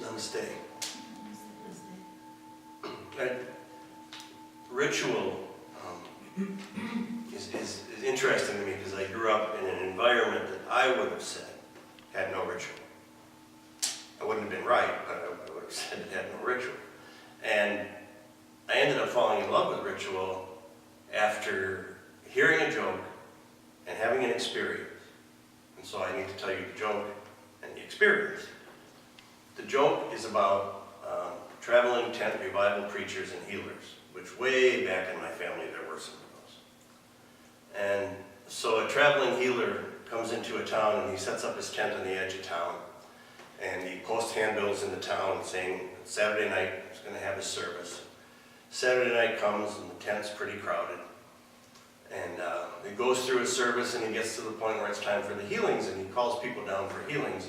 Namaste. Ritual is interesting to me because I grew up in an environment that I would have said had no ritual. I wouldn't have been right, but I would have said it had no ritual. And I ended up falling in love with ritual after hearing a joke and having an experience. And so I need to tell you the joke and the experience. The joke is about traveling tent revival preachers and healers, which way back in my family there were some of those. And so a traveling healer comes into a town and he sets up his tent on the edge of town. And he posts handbills in the town saying Saturday night he's going to have his service. Saturday night comes and the tent's pretty crowded. And he goes through his service and he gets to the point where it's time for the healings, and he calls people down for healings.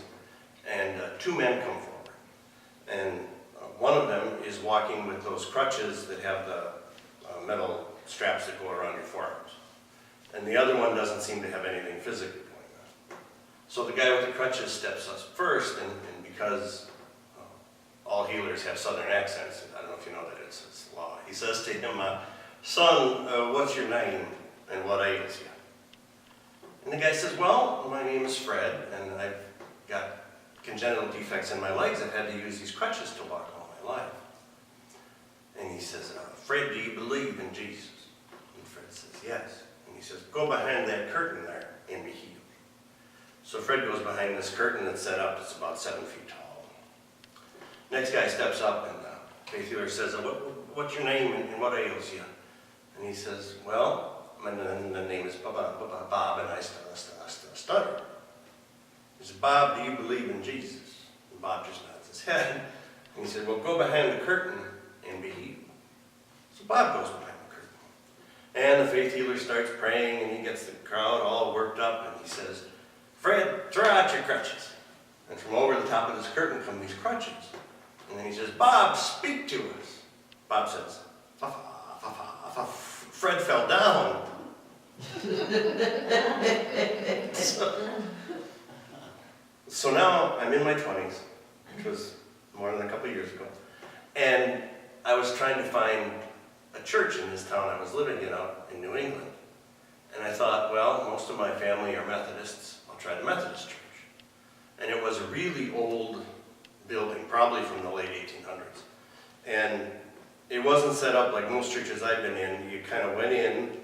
And two men come forward. And one of them is walking with those crutches that have the metal straps that go around your forearms. And the other one doesn't seem to have anything physically going on. So the guy with the crutches steps up first, and because all healers have southern accents, I don't know if you know that it's law, he says to him, son, what's your name and what ails you? And the guy says, well, my name is Fred, and I've got congenital defects in my legs. I've had to use these crutches to walk all my life. And he says, Fred, do you believe in Jesus? And Fred says, yes. And he says, go behind that curtain there and be healed. So Fred goes behind this curtain that's set up. It's about 7 feet tall. Next guy steps up, and the faith healer says, what's your name and what ails you? And he says, well, my name is Bob, and I stutter. He said, Bob, do you believe in Jesus? And Bob just nods his head. And he said, well, go behind the curtain and be healed. So Bob goes behind the curtain. And the faith healer starts praying, and he gets the crowd all worked up, and he says, Fred, throw out your crutches. And from over the top of this curtain come these crutches. And then he says, Bob, speak to us. Bob says, Fred fell down. So now I'm in my 20s, which was more than a couple years ago, and I was trying to find a church in this town I was living in out in New England. And I thought, well, most of my family are Methodists. I'll try the Methodist church. And it was a really old building, probably from the late 1800s. And it wasn't set up like most churches I've been in. You kind of went in,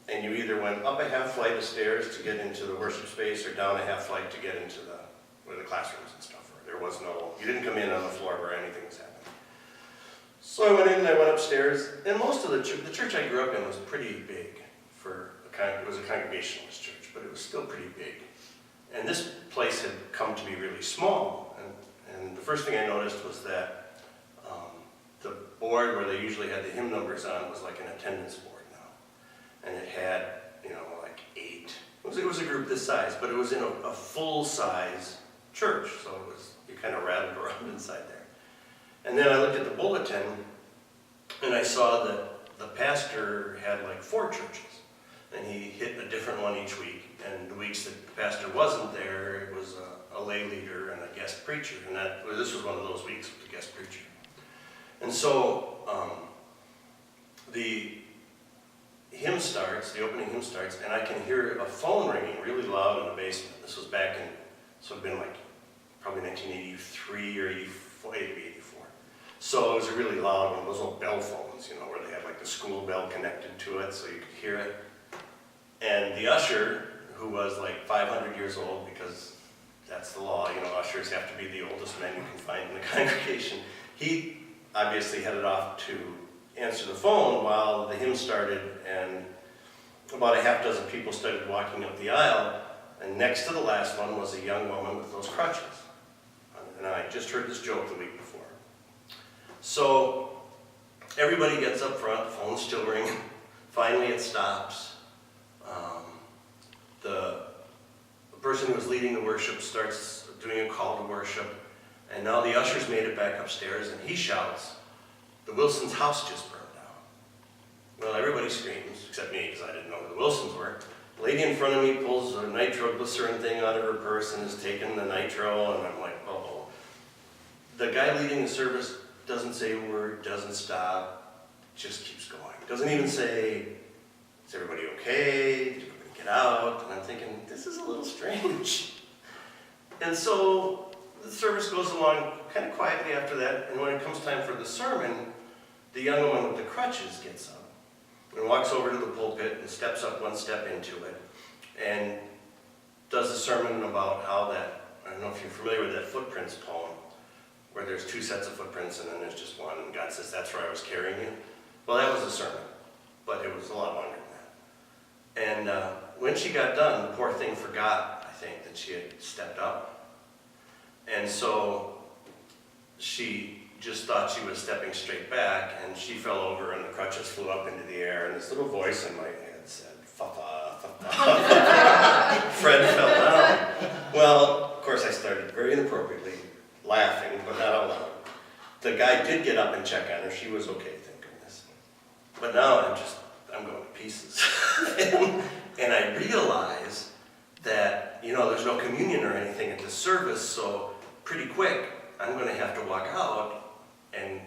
and you either went up a half flight of stairs to get into the worship space, or down a half flight to get into where the classrooms and stuff were. There was no, you didn't come in on the floor where anything was happening. So I went in and I went upstairs, and most of the church I grew up in was pretty big it was a Congregationalist church, but it was still pretty big. And this place had come to be really small. And the first thing I noticed was that the board where they usually had the hymn numbers on was like an attendance board now. And it had, like 8. It was a group this size, but it was in a full-size church, so you kind of rattled around inside there. And then I looked at the bulletin, and I saw that the pastor had like 4 churches, and he hit a different one each week. And the weeks that the pastor wasn't there, it was a lay leader and a guest preacher, and this was one of those weeks with the guest preacher. And so the hymn starts, the opening hymn starts, and I can hear a phone ringing really loud in the basement. This was back in, so it'd been like probably 1983 or 84, maybe 84. So it was a really loud one, those old bell phones, where they had like the school bell connected to it so you could hear it. And the usher, who was like 500 years old, because that's the law, ushers have to be the oldest men you can find in the congregation, he obviously headed off to answer the phone while the hymn started, and about a half dozen people started walking up the aisle, and next to the last one was a young woman with those crutches. And I just heard this joke the week before. So everybody gets up front, the phone's still ringing. Finally it stops. The person who was leading the worship starts doing a call to worship, and now the ushers made it back upstairs, and he shouts, the Wilsons' house just burned down. Well, everybody screams, except me, because I didn't know who the Wilsons were. The lady in front of me pulls a nitroglycerin thing out of her purse and is taking the nitro, and I'm like, uh-oh. The guy leading the service doesn't say a word, doesn't stop, just keeps going. Doesn't even say, is everybody okay? Did everybody get out? And I'm thinking, this is a little strange. And so the service goes along kind of quietly after that, and when it comes time for the sermon, the young woman with the crutches gets up and walks over to the pulpit and steps up one step into it and does a sermon about how that, I don't know if you're familiar with that footprints poem, where there's two sets of footprints and then there's just one, and God says, that's where I was carrying you. Well, that was a sermon, but it was a lot longer than that. And when she got done, the poor thing forgot, I think, that she had stepped up. And so she just thought she was stepping straight back, and she fell over and the crutches flew up into the air, and this little voice in my head said, fa-fa, fa-fa. Fred fell down. Well, of course I started very inappropriately laughing, but not out loud. The guy did get up and check on her. She was okay, thank goodness. But now I'm going to pieces. and I realize that, there's no communion or anything at this service, so pretty quick, I'm going to have to walk out, and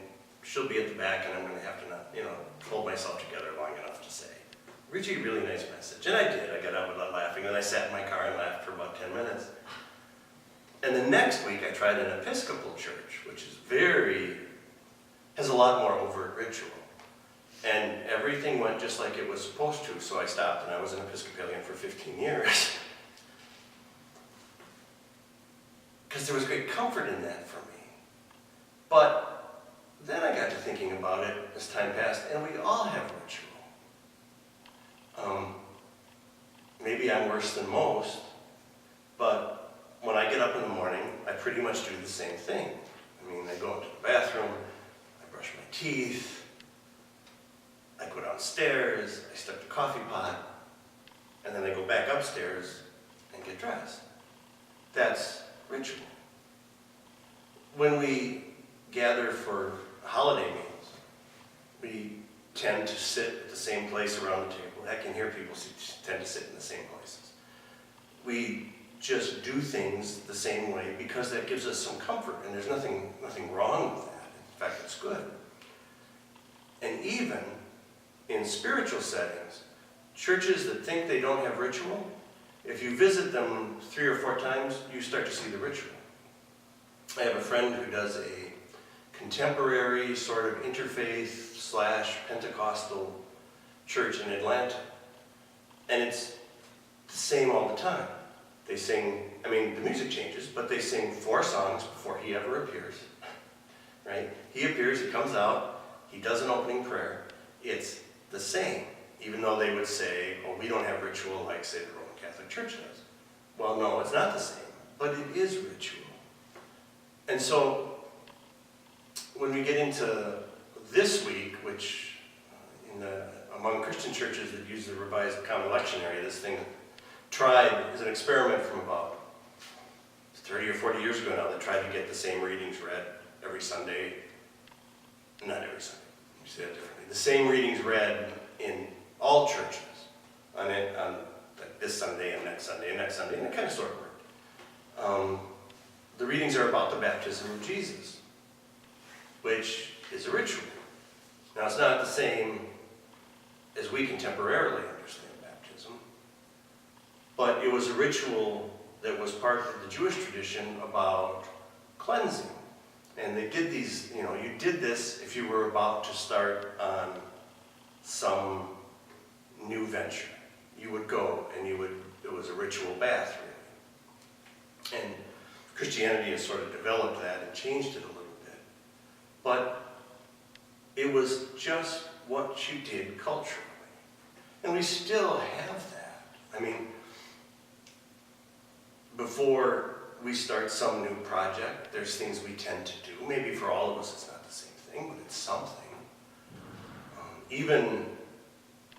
she'll be at the back, and I'm going to have to not, hold myself together long enough to say, Richie, really nice message. And I did. I got out without laughing, and I sat in my car and laughed for about 10 minutes. And the next week, I tried an Episcopal church, which has a lot more overt ritual. And everything went just like it was supposed to, so I stopped, and I was an Episcopalian for 15 years. Because there was great comfort in that for me. But then I got to thinking about it as time passed, and we all have ritual. Maybe I'm worse than most, but when I get up in the morning, I pretty much do the same thing. I go into the bathroom, I brush my teeth, I go downstairs, I start the coffee pot, and then I go back upstairs and get dressed. That's ritual. When we gather for holiday meals, we tend to sit at the same place around the table. Heck, in here people tend to sit in the same places. We just do things the same way because that gives us some comfort, and there's nothing wrong with that. In fact, it's good. And even in spiritual settings, churches that think they don't have ritual, if you visit them 3 or 4 times, you start to see the ritual. I have a friend who does a contemporary sort of interfaith/Pentecostal church in Atlanta. And it's the same all the time. They sing, the music changes, but they sing 4 songs before he ever appears, right? He appears, he comes out, he does an opening prayer. It's the same, even though they would say, oh, we don't have ritual like, say, the Roman Catholic Church does. Well, no, it's not the same, but it is ritual. And so, when we get into this week, which among Christian churches that use the Revised Common Lectionary, this thing tried as an experiment from about 30 or 40 years ago now, that tried to get the same readings read every Sunday. Not every Sunday, let me say that differently. The same readings read in all churches on like this Sunday and next Sunday and next Sunday, and it kind of sort of worked. The readings are about the baptism of Jesus, which is a ritual. Now, it's not the same as we contemporarily understand baptism, but it was a ritual that was part of the Jewish tradition about cleansing. And they did these, you did this if you were about to start on some new venture. You would go and it was a ritual bath, really. And Christianity has sort of developed that and changed it a little bit. But it was just what you did culturally. And we still have that. Before we start some new project, there's things we tend to do. Maybe for all of us it's not the same thing, but it's something.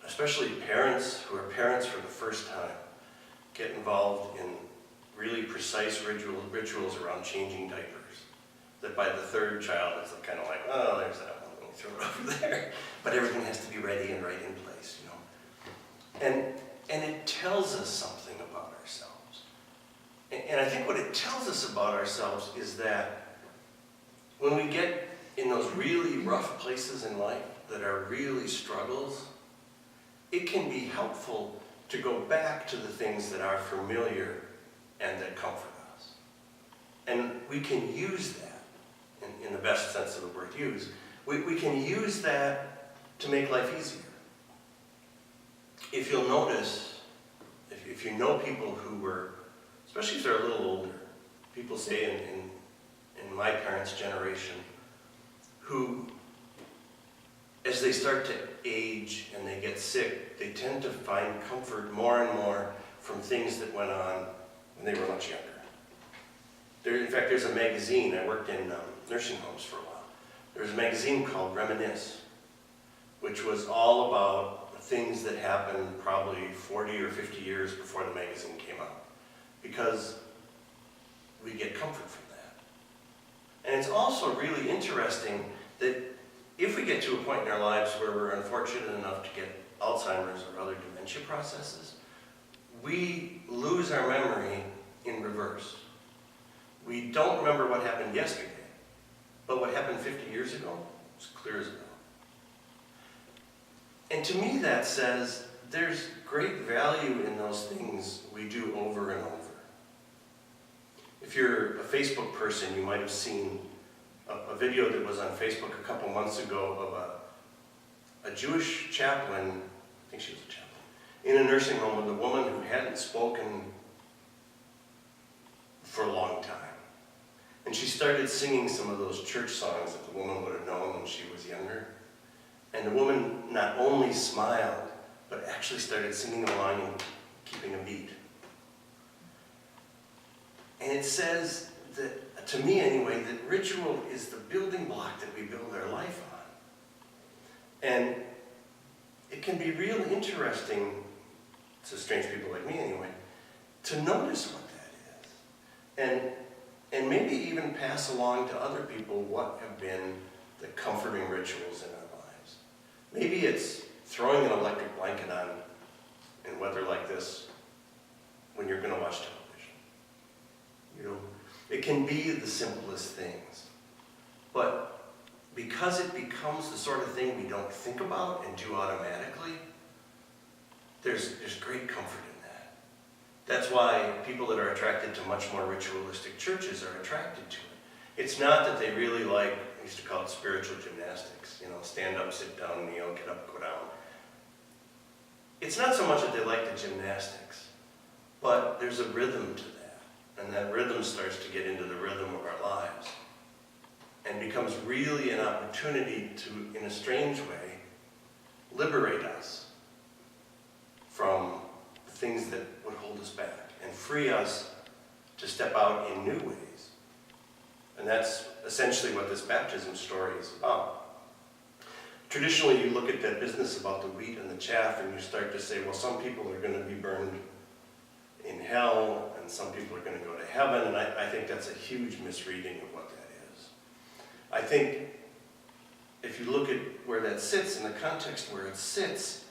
Especially parents who are parents for the first time, get involved in really precise rituals around changing diapers. That by the 3rd child, it's kind of like, oh, there's that one, let me throw it over there. But everything has to be ready and right in place, And it tells us something about ourselves. And I think what it tells us about ourselves is that when we get in those really rough places in life that are really struggles, it can be helpful to go back to the things that are familiar and that comfort us. And we can use that, in the best sense of the word use, we can use that to make life easier. If you'll notice, if you know people who were, especially if they're a little older, people say in my parents' generation, who, as they start to age and they get sick, they tend to find comfort more and more from things that went on when they were much younger. In fact, there's a magazine, I worked in nursing homes for a while. There was a magazine called Reminisce, which was all about things that happened probably 40 or 50 years before the magazine came out, because we get comfort from that. And it's also really interesting that if we get to a point in our lives where we're unfortunate enough to get Alzheimer's or other dementia processes, we lose our memory in reverse. We don't remember what happened yesterday, but what happened 50 years ago is clear as a bell. And to me that says there's great value in those things we do over and over. If you're a Facebook person, you might have seen a video that was on Facebook a couple months ago of a Jewish chaplain, I think she was a chaplain, in a nursing home with a woman who hadn't spoken for a long time. And she started singing some of those church songs that the woman would have known when she was younger. And the woman not only smiled, but actually started singing along and keeping a beat. And it says that, to me anyway, that ritual is the building block that we build our life on. And it can be really interesting, to strange people like me anyway, to notice what that is. And maybe even pass along to other people what have been the comforting rituals in our lives. Maybe it's throwing an electric blanket on in weather like this when you're going to watch television. You know, it can be the simplest things. But because it becomes the sort of thing we don't think about and do automatically, there's great comfort in that. That's why people that are attracted to much more ritualistic churches are attracted to it. It's not that they really like, I used to call it spiritual gymnastics, you know, stand up, sit down, kneel, get up, go down. It's not so much that they like the gymnastics, but there's a rhythm to that. And that rhythm starts to get into the rhythm of our lives and becomes really an opportunity to, in a strange way, liberate us from the things that would hold us back and free us to step out in new ways. And that's essentially what this baptism story is about. Traditionally, you look at that business about the wheat and the chaff and you start to say, well, some people are going to be burned in hell and some people are going to go to heaven, and I think that's a huge misreading of what that is. I think if you look at where that sits, in the context where it sits,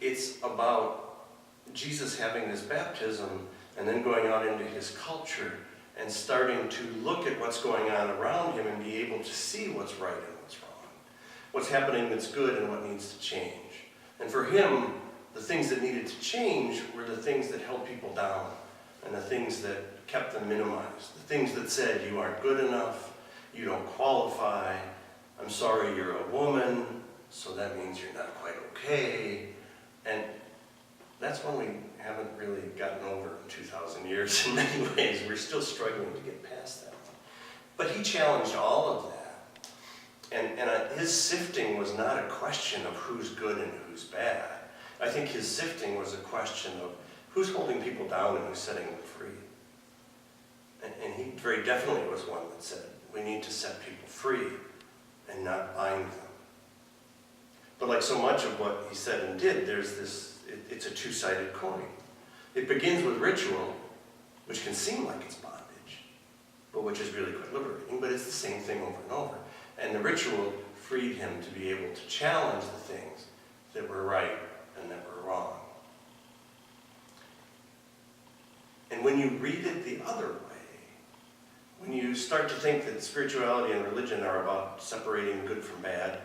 it's about Jesus having this baptism and then going out into his culture and starting to look at what's going on around him and be able to see what's right and what's wrong, what's happening that's good and what needs to change. And for him, the things that needed to change were the things that held people down and the things that kept them minimized, the things that said, you aren't good enough, you don't qualify, I'm sorry you're a woman, so that means you're not quite okay. And that's one we haven't really gotten over in 2,000 years in many ways. We're still struggling to get past that. But he challenged all of that. And his sifting was not a question of who's good and who's bad. I think his sifting was a question of who's holding people down and who's setting them free. And he very definitely was one that said, we need to set people free and not bind them. But like so much of what he said and did, there's this, it's a two-sided coin. It begins with ritual, which can seem like it's bondage, but which is really quite liberating, but it's the same thing over and over. And the ritual freed him to be able to challenge the things that were right and that were wrong. And when you read it the other way, when you start to think that spirituality and religion are about separating good from bad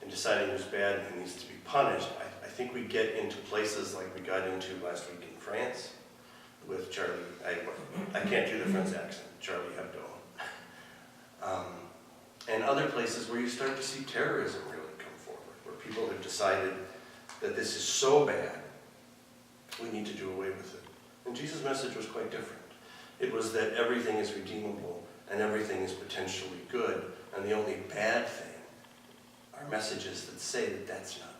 and deciding who's bad and needs to be punished, I think we get into places like we got into last week in France with Charlie, I can't do the French accent, Charlie Hebdo. And other places where you start to see terrorism really come forward, where people have decided that this is so bad, we need to do away with it. And Jesus' message was quite different. It was that everything is redeemable and everything is potentially good, and the only bad thing are messages that say that that's not